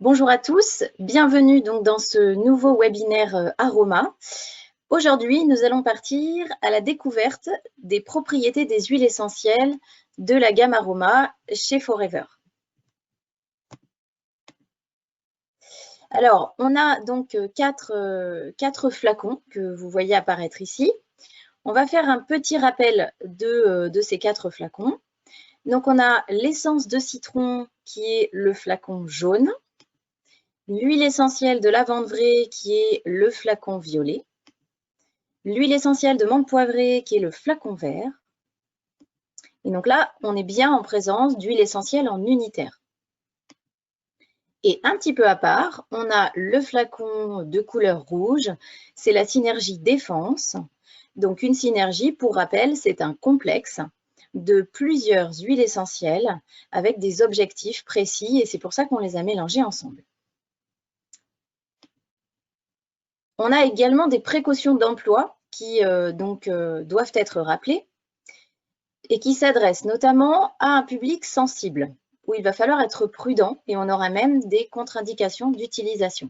Bonjour à tous, bienvenue donc dans ce nouveau webinaire Aroma. Aujourd'hui, nous allons partir à la découverte des propriétés des huiles essentielles de la gamme Aroma chez Forever. Alors, on a donc quatre flacons que vous voyez apparaître ici. On va faire un petit rappel de ces 4 flacons. Donc, on a l'essence de citron qui est le flacon jaune, l'huile essentielle de lavande vraie qui est le flacon violet, l'huile essentielle de menthe poivrée qui est le flacon vert. Et donc là, on est bien en présence d'huile essentielle en unitaire. Et un petit peu à part, on a le flacon de couleur rouge, c'est la synergie défense. Donc une synergie, pour rappel, c'est un complexe de plusieurs huiles essentielles avec des objectifs précis et c'est pour ça qu'on les a mélangées ensemble. On a également des précautions d'emploi qui doivent être rappelées et qui s'adressent notamment à un public sensible où il va falloir être prudent et on aura même des contre-indications d'utilisation.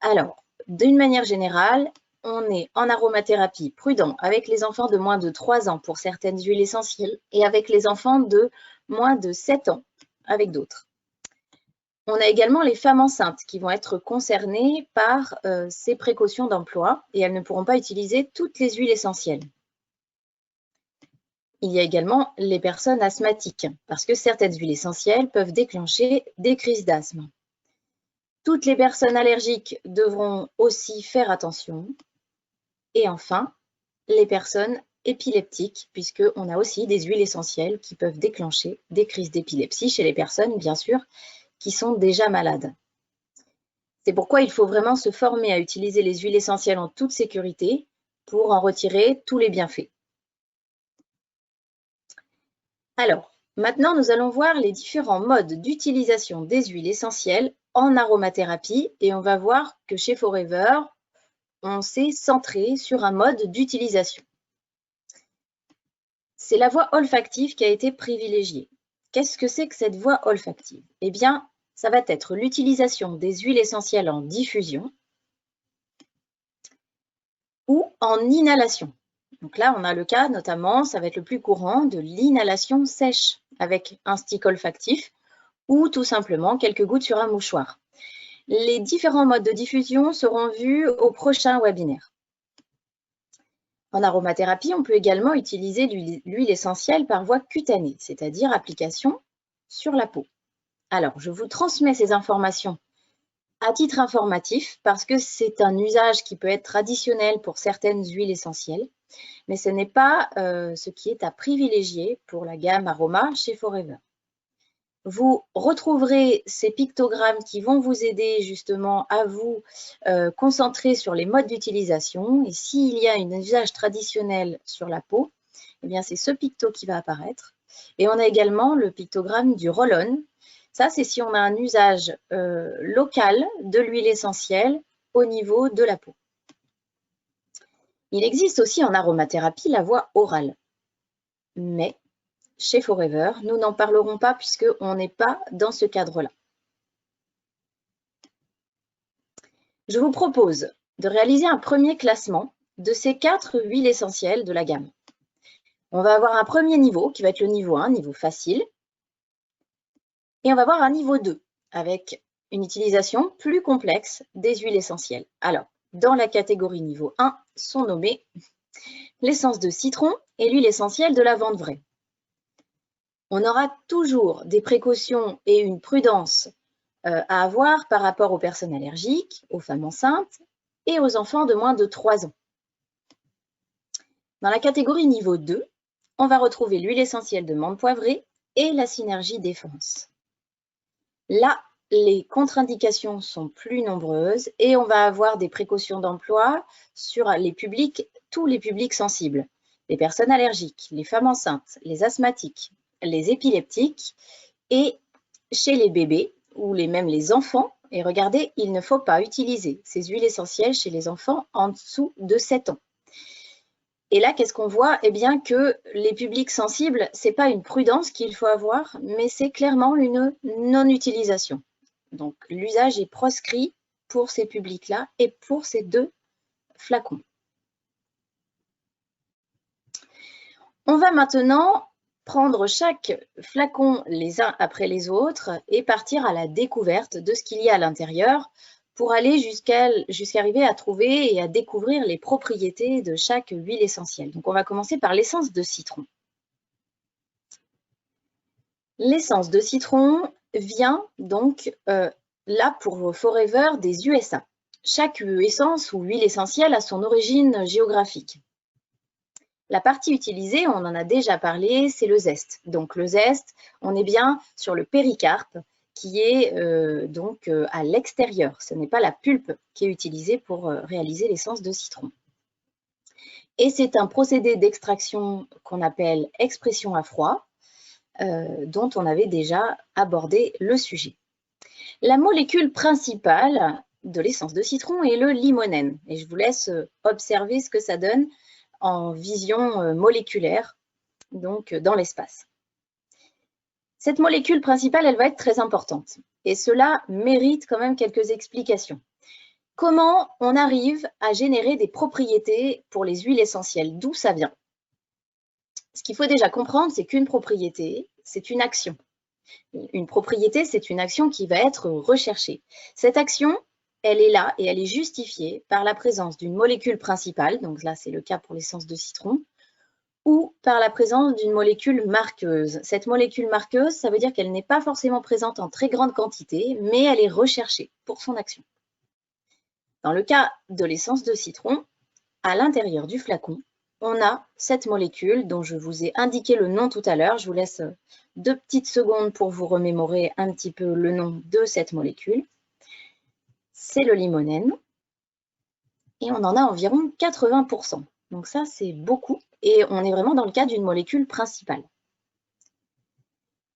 Alors, d'une manière générale, on est en aromathérapie prudent avec les enfants de moins de 3 ans pour certaines huiles essentielles et avec les enfants de moins de 7 ans avec d'autres. On a également les femmes enceintes qui vont être concernées par ces précautions d'emploi et elles ne pourront pas utiliser toutes les huiles essentielles. Il y a également les personnes asthmatiques parce que certaines huiles essentielles peuvent déclencher des crises d'asthme. Toutes les personnes allergiques devront aussi faire attention. Et enfin, les personnes épileptiques, puisqu'on a aussi des huiles essentielles qui peuvent déclencher des crises d'épilepsie chez les personnes, bien sûr, qui sont déjà malades. C'est pourquoi il faut vraiment se former à utiliser les huiles essentielles en toute sécurité pour en retirer tous les bienfaits. Alors, maintenant, nous allons voir les différents modes d'utilisation des huiles essentielles en aromathérapie et on va voir que chez Forever, on s'est centré sur un mode d'utilisation. C'est la voie olfactive qui a été privilégiée. Qu'est-ce que c'est que cette voie olfactive? Eh bien, ça va être l'utilisation des huiles essentielles en diffusion ou en inhalation. Donc là, on a le cas notamment, ça va être le plus courant, de l'inhalation sèche avec un stick olfactif ou tout simplement quelques gouttes sur un mouchoir. Les différents modes de diffusion seront vus au prochain webinaire. En aromathérapie, on peut également utiliser l'huile essentielle par voie cutanée, c'est-à-dire application sur la peau. Alors, je vous transmets ces informations à titre informatif parce que c'est un usage qui peut être traditionnel pour certaines huiles essentielles, mais ce n'est pas ce qui est à privilégier pour la gamme Aroma chez Forever. Vous retrouverez ces pictogrammes qui vont vous aider justement à vous concentrer sur les modes d'utilisation. Et s'il y a un usage traditionnel sur la peau, eh bien c'est ce picto qui va apparaître. Et on a également le pictogramme du roll-on. Ça, c'est si on a un usage local de l'huile essentielle au niveau de la peau. Il existe aussi en aromathérapie la voie orale. Mais chez Forever, nous n'en parlerons pas puisqu'on n'est pas dans ce cadre-là. Je vous propose de réaliser un premier classement de ces 4 huiles essentielles de la gamme. On va avoir un premier niveau qui va être le niveau 1, niveau facile. Et on va avoir un niveau 2 avec une utilisation plus complexe des huiles essentielles. Alors, dans la catégorie niveau 1 sont nommées l'essence de citron et l'huile essentielle de lavande vraie. On aura toujours des précautions et une prudence à avoir par rapport aux personnes allergiques, aux femmes enceintes et aux enfants de moins de 3 ans. Dans la catégorie niveau 2, on va retrouver l'huile essentielle de menthe poivrée et la synergie défense. Là, les contre-indications sont plus nombreuses et on va avoir des précautions d'emploi sur tous les publics sensibles. Les personnes allergiques, les femmes enceintes, les asthmatiques, les épileptiques et chez les bébés ou même les enfants. Et regardez, il ne faut pas utiliser ces huiles essentielles chez les enfants en dessous de 7 ans. Et là, qu'est-ce qu'on voit? Eh bien que les publics sensibles, ce n'est pas une prudence qu'il faut avoir, mais c'est clairement une non-utilisation. Donc, l'usage est proscrit pour ces publics-là et pour ces 2 flacons. On va maintenant prendre chaque flacon les uns après les autres et partir à la découverte de ce qu'il y a à l'intérieur pour aller jusqu'à arriver à trouver et à découvrir les propriétés de chaque huile essentielle. Donc, on va commencer par l'essence de citron. L'essence de citron vient donc là pour Forever des USA. Chaque essence ou huile essentielle a son origine géographique. La partie utilisée, on en a déjà parlé, c'est le zeste. Donc le zeste, on est bien sur le péricarpe qui est donc à l'extérieur. Ce n'est pas la pulpe qui est utilisée pour réaliser l'essence de citron. Et c'est un procédé d'extraction qu'on appelle expression à froid, dont on avait déjà abordé le sujet. La molécule principale de l'essence de citron est le limonène. Et je vous laisse observer ce que ça donne en vision moléculaire, donc dans l'espace. Cette molécule principale, elle va être très importante. Et cela mérite quand même quelques explications. Comment on arrive à générer des propriétés pour les huiles essentielles? D'où ça vient? Ce qu'il faut déjà comprendre, c'est qu'une propriété, c'est une action. Une propriété, c'est une action qui va être recherchée. Cette action, elle est là et elle est justifiée par la présence d'une molécule principale, donc là c'est le cas pour l'essence de citron, ou par la présence d'une molécule marqueuse. Cette molécule marqueuse, ça veut dire qu'elle n'est pas forcément présente en très grande quantité, mais elle est recherchée pour son action. Dans le cas de l'essence de citron, à l'intérieur du flacon, on a cette molécule dont je vous ai indiqué le nom tout à l'heure. Je vous laisse 2 petites secondes pour vous remémorer un petit peu le nom de cette molécule. C'est le limonène et on en a environ 80%. Donc ça, c'est beaucoup et on est vraiment dans le cas d'une molécule principale.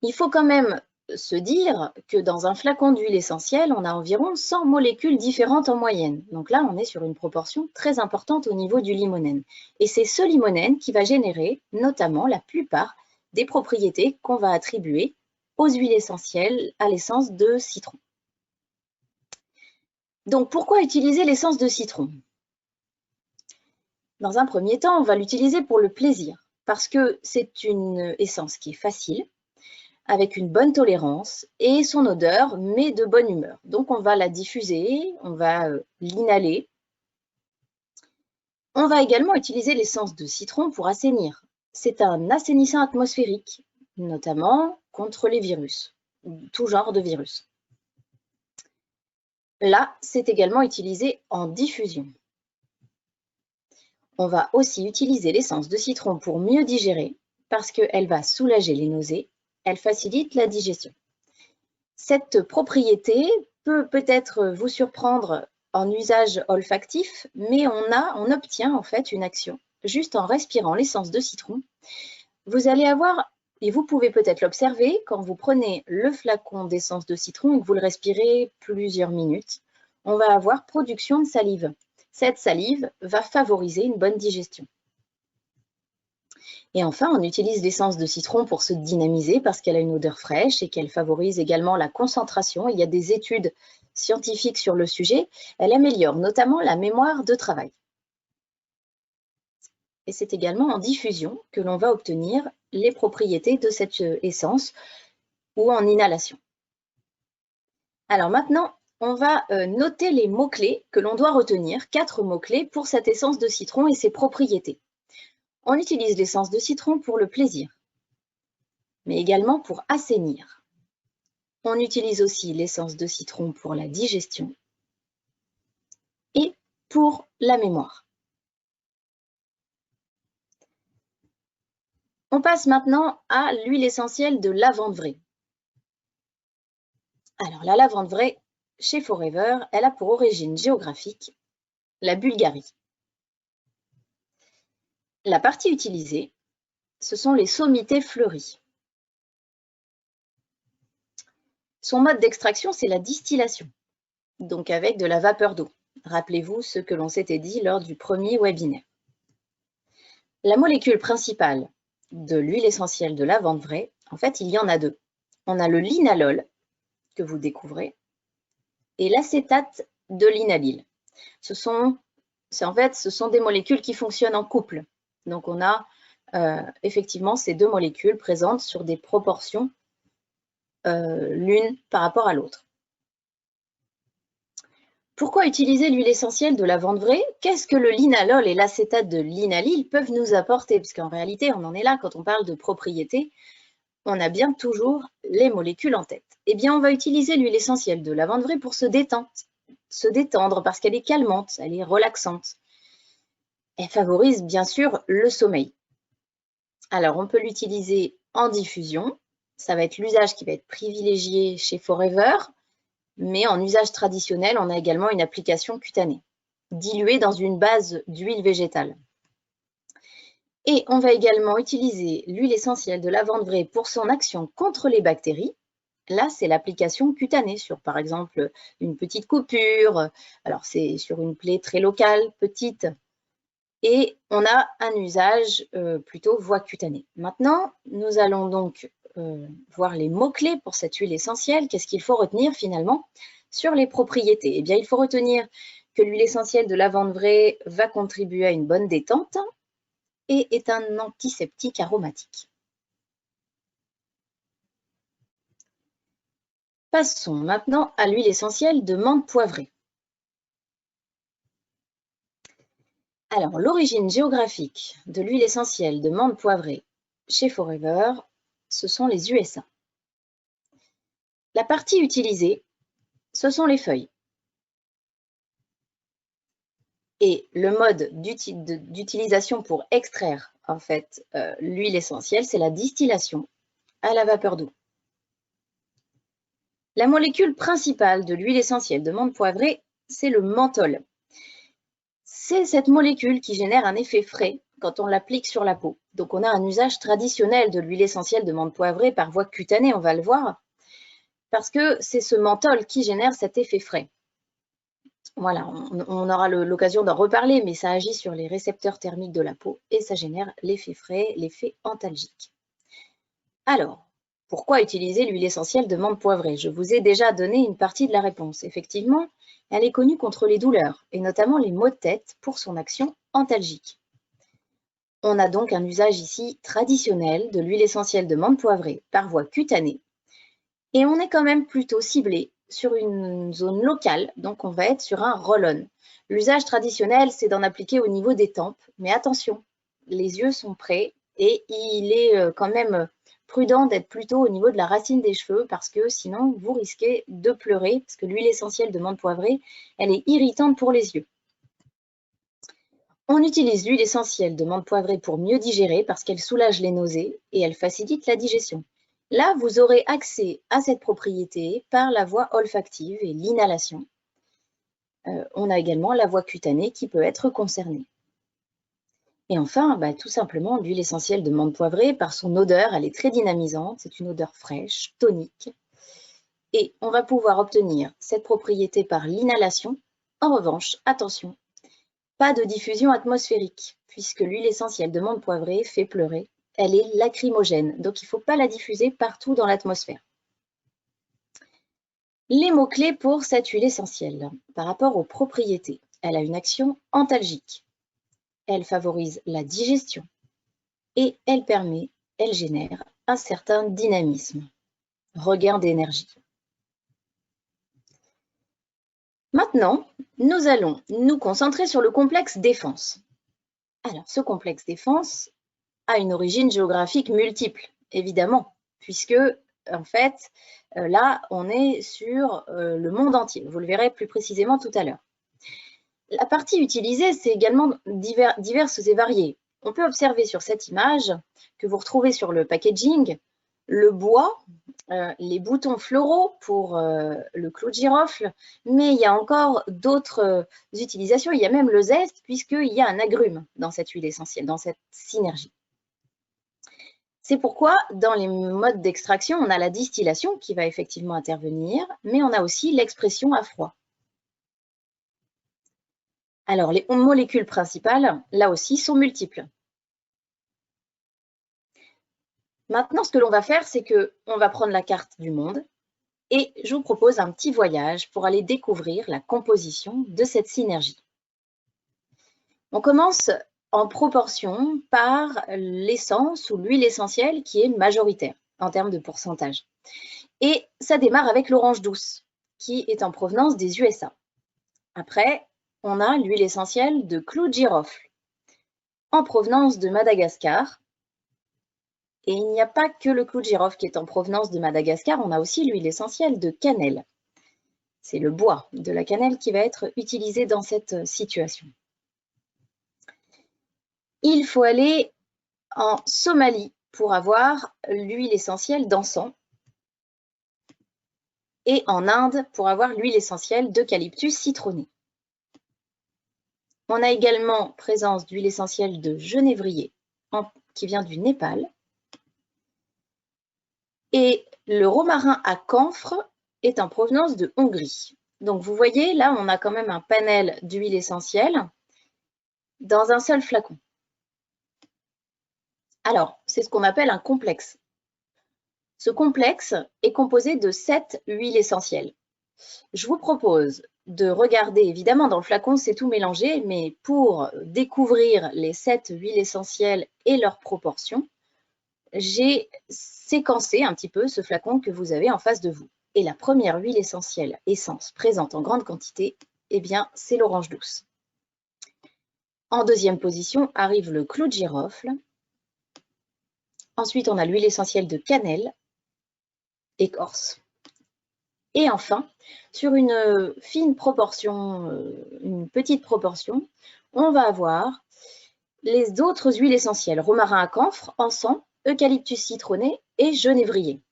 Il faut quand même se dire que dans un flacon d'huile essentielle, on a environ 100 molécules différentes en moyenne. Donc là, on est sur une proportion très importante au niveau du limonène. Et c'est ce limonène qui va générer notamment la plupart des propriétés qu'on va attribuer aux huiles essentielles à l'essence de citron. Donc pourquoi utiliser l'essence de citron? Dans un premier temps, on va l'utiliser pour le plaisir, parce que c'est une essence qui est facile, avec une bonne tolérance et son odeur met de bonne humeur. Donc on va la diffuser, on va l'inhaler. On va également utiliser l'essence de citron pour assainir. C'est un assainissant atmosphérique, notamment contre les virus, tout genre de virus. Là, c'est également utilisé en diffusion. On va aussi utiliser l'essence de citron pour mieux digérer, parce qu'elle va soulager les nausées. Elle facilite la digestion. Cette propriété peut peut-être vous surprendre en usage olfactif, mais on obtient en fait une action juste en respirant l'essence de citron. Vous allez avoir, et vous pouvez peut-être l'observer, quand vous prenez le flacon d'essence de citron et que vous le respirez plusieurs minutes, on va avoir production de salive. Cette salive va favoriser une bonne digestion. Et enfin, on utilise l'essence de citron pour se dynamiser parce qu'elle a une odeur fraîche et qu'elle favorise également la concentration. Il y a des études scientifiques sur le sujet. Elle améliore notamment la mémoire de travail. Et c'est également en diffusion que l'on va obtenir les propriétés de cette essence ou en inhalation. Alors maintenant, on va noter les mots-clés que l'on doit retenir, 4 mots-clés pour cette essence de citron et ses propriétés. On utilise l'essence de citron pour le plaisir, mais également pour assainir. On utilise aussi l'essence de citron pour la digestion et pour la mémoire. On passe maintenant à l'huile essentielle de lavande vraie. Alors, la lavande vraie, chez Forever, elle a pour origine géographique la Bulgarie. La partie utilisée, ce sont les sommités fleuries. Son mode d'extraction, c'est la distillation, donc avec de la vapeur d'eau. Rappelez-vous ce que l'on s'était dit lors du premier webinaire. La molécule principale de l'huile essentielle de lavande vraie, en fait, il y en a 2. On a le linalol, que vous découvrez, et l'acétate de linalyle. Ce sont des molécules qui fonctionnent en couple. Donc, on a effectivement ces deux molécules présentes sur des proportions l'une par rapport à l'autre. Pourquoi utiliser l'huile essentielle de lavande vraie? Qu'est-ce que le linalol et l'acétate de linalyle peuvent nous apporter? Parce qu'en réalité, on en est là quand on parle de propriétés. On a bien toujours les molécules en tête. Eh bien, on va utiliser l'huile essentielle de lavande vraie pour se détendre parce qu'elle est calmante, elle est relaxante. Elle favorise bien sûr le sommeil. Alors, on peut l'utiliser en diffusion. Ça va être l'usage qui va être privilégié chez Forever, mais en usage traditionnel, on a également une application cutanée, diluée dans une base d'huile végétale. Et on va également utiliser l'huile essentielle de lavande vraie pour son action contre les bactéries. Là, c'est l'application cutanée sur, par exemple, une petite coupure. Alors, c'est sur une plaie très locale, petite. Et on a un usage plutôt voie cutanée. Maintenant, nous allons donc voir les mots-clés pour cette huile essentielle. Qu'est-ce qu'il faut retenir finalement sur les propriétés? Eh bien, il faut retenir que l'huile essentielle de lavande vraie va contribuer à une bonne détente et est un antiseptique aromatique. Passons maintenant à l'huile essentielle de menthe poivrée. Alors, l'origine géographique de l'huile essentielle de menthe poivrée chez Forever, ce sont les USA. La partie utilisée, ce sont les feuilles. Et le mode d'utilisation pour extraire en fait l'huile essentielle, c'est la distillation à la vapeur d'eau. La molécule principale de l'huile essentielle de menthe poivrée, c'est le menthol. C'est cette molécule qui génère un effet frais quand on l'applique sur la peau. Donc on a un usage traditionnel de l'huile essentielle de menthe poivrée par voie cutanée, on va le voir, parce que c'est ce menthol qui génère cet effet frais. Voilà, on aura l'occasion d'en reparler, mais ça agit sur les récepteurs thermiques de la peau et ça génère l'effet frais, l'effet antalgique. Alors, pourquoi utiliser l'huile essentielle de menthe poivrée? Je vous ai déjà donné une partie de la réponse. Effectivement, elle est connue contre les douleurs, et notamment les maux de tête pour son action antalgique. On a donc un usage ici traditionnel de l'huile essentielle de menthe poivrée par voie cutanée, et on est quand même plutôt ciblé sur une zone locale, donc on va être sur un roll-on. L'usage traditionnel, c'est d'en appliquer au niveau des tempes, mais attention, les yeux sont prêts et il est quand même prudent d'être plutôt au niveau de la racine des cheveux parce que sinon vous risquez de pleurer parce que l'huile essentielle de menthe poivrée, elle est irritante pour les yeux. On utilise l'huile essentielle de menthe poivrée pour mieux digérer parce qu'elle soulage les nausées et elle facilite la digestion. Là, vous aurez accès à cette propriété par la voie olfactive et l'inhalation. On a également la voie cutanée qui peut être concernée. Et enfin, tout simplement, l'huile essentielle de menthe poivrée, par son odeur, elle est très dynamisante. C'est une odeur fraîche, tonique. Et on va pouvoir obtenir cette propriété par l'inhalation. En revanche, attention, pas de diffusion atmosphérique, puisque l'huile essentielle de menthe poivrée fait pleurer. Elle est lacrymogène, donc il ne faut pas la diffuser partout dans l'atmosphère. Les mots-clés pour cette huile essentielle par rapport aux propriétés. Elle a une action antalgique. Elle favorise la digestion et elle génère un certain dynamisme, regain d'énergie. Maintenant, nous allons nous concentrer sur le complexe défense. Alors, ce complexe défense a une origine géographique multiple, évidemment, puisque, en fait, là, on est sur le monde entier. Vous le verrez plus précisément tout à l'heure. La partie utilisée, c'est également diverses et variées. On peut observer sur cette image que vous retrouvez sur le packaging le bois, les boutons floraux pour le clou de girofle, mais il y a encore d'autres utilisations. Il y a même le zeste puisqu'il y a un agrume dans cette huile essentielle, dans cette synergie. C'est pourquoi dans les modes d'extraction, on a la distillation qui va effectivement intervenir, mais on a aussi l'expression à froid. Alors, les molécules principales, là aussi, sont multiples. Maintenant, ce que l'on va faire, c'est qu'on va prendre la carte du monde et je vous propose un petit voyage pour aller découvrir la composition de cette synergie. On commence en proportion par l'essence ou l'huile essentielle qui est majoritaire en termes de pourcentage. Et ça démarre avec l'orange douce qui est en provenance des USA. Après, on a l'huile essentielle de clou de girofle en provenance de Madagascar. Et il n'y a pas que le clou de girofle qui est en provenance de Madagascar, on a aussi l'huile essentielle de cannelle. C'est le bois de la cannelle qui va être utilisé dans cette situation. Il faut aller en Somalie pour avoir l'huile essentielle d'encens et en Inde pour avoir l'huile essentielle d'eucalyptus citronné. On a également présence d'huile essentielle de genévrier qui vient du Népal. Et le romarin à camphre est en provenance de Hongrie. Donc vous voyez, là, on a quand même un panel d'huile essentielle dans un seul flacon. Alors, c'est ce qu'on appelle un complexe. Ce complexe est composé de 7 huiles essentielles. Je vous propose de regarder, évidemment, dans le flacon, c'est tout mélangé, mais pour découvrir les 7 huiles essentielles et leurs proportions, j'ai séquencé un petit peu ce flacon que vous avez en face de vous. Et la première huile essentielle, essence, présente en grande quantité, eh bien, c'est l'orange douce. En deuxième position arrive le clou de girofle. Ensuite, on a l'huile essentielle de cannelle, écorce. Et enfin, sur une fine proportion, une petite proportion, on va avoir les autres huiles essentielles, romarin à camphre, encens, eucalyptus citronné et genévrier.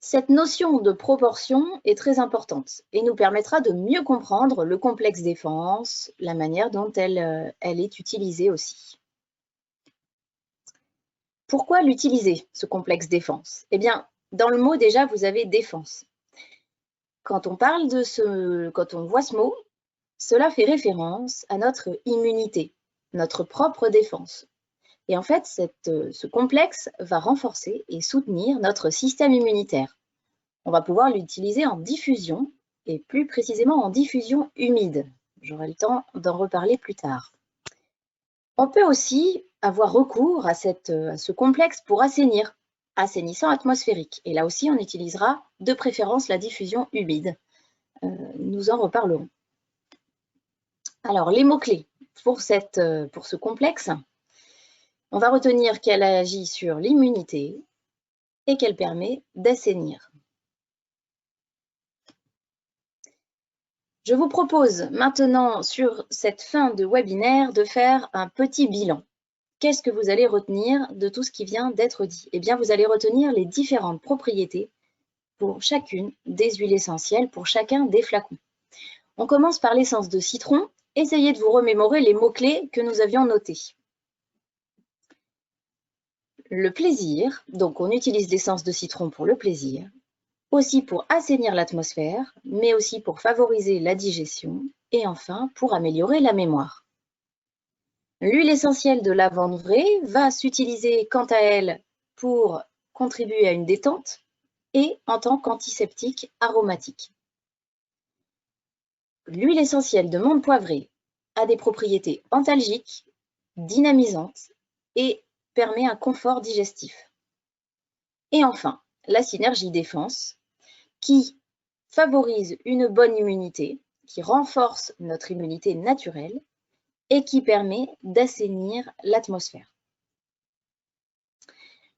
Cette notion de proportion est très importante et nous permettra de mieux comprendre le complexe défense, la manière dont elle est utilisée aussi. Pourquoi l'utiliser, ce complexe défense? Eh bien, dans le mot déjà, vous avez défense. Quand on parle de quand on voit ce mot, cela fait référence à notre immunité, notre propre défense. Et en fait, ce complexe va renforcer et soutenir notre système immunitaire. On va pouvoir l'utiliser en diffusion et plus précisément en diffusion humide. J'aurai le temps d'en reparler plus tard. On peut aussi avoir recours à ce complexe pour assainir, assainissant atmosphérique. Et là aussi, on utilisera de préférence la diffusion humide. Nous en reparlerons. Alors, les mots-clés pour ce complexe. On va retenir qu'elle agit sur l'immunité et qu'elle permet d'assainir. Je vous propose maintenant, sur cette fin de webinaire, de faire un petit bilan. Qu'est-ce que vous allez retenir de tout ce qui vient d'être dit? Eh bien, vous allez retenir les différentes propriétés pour chacune des huiles essentielles, pour chacun des flacons. On commence par l'essence de citron. Essayez de vous remémorer les mots-clés que nous avions notés. Le plaisir, donc on utilise l'essence de citron pour le plaisir, aussi pour assainir l'atmosphère, mais aussi pour favoriser la digestion et enfin pour améliorer la mémoire. L'huile essentielle de lavande vraie va s'utiliser quant à elle pour contribuer à une détente et en tant qu'antiseptique aromatique. L'huile essentielle de menthe poivrée a des propriétés antalgiques, dynamisantes et permet un confort digestif. Et enfin, la synergie défense qui favorise une bonne immunité, qui renforce notre immunité naturelle et qui permet d'assainir l'atmosphère.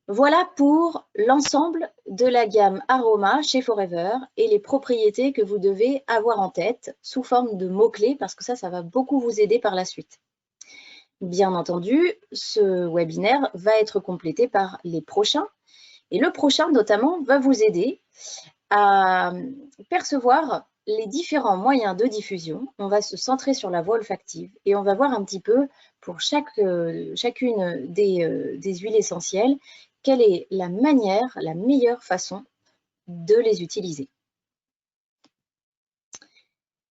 Voilà pour l'ensemble de la gamme Aroma chez Forever et les propriétés que vous devez avoir en tête sous forme de mots-clés parce que ça va beaucoup vous aider par la suite. Bien entendu, ce webinaire va être complété par les prochains et le prochain notamment va vous aider à percevoir les différents moyens de diffusion. On va se centrer sur la voie olfactive et on va voir un petit peu pour chacune des huiles essentielles quelle est la meilleure façon de les utiliser.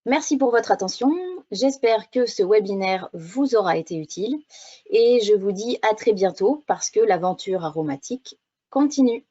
Merci pour votre attention. J'espère que ce webinaire vous aura été utile et je vous dis à très bientôt parce que l'aventure aromatique continue.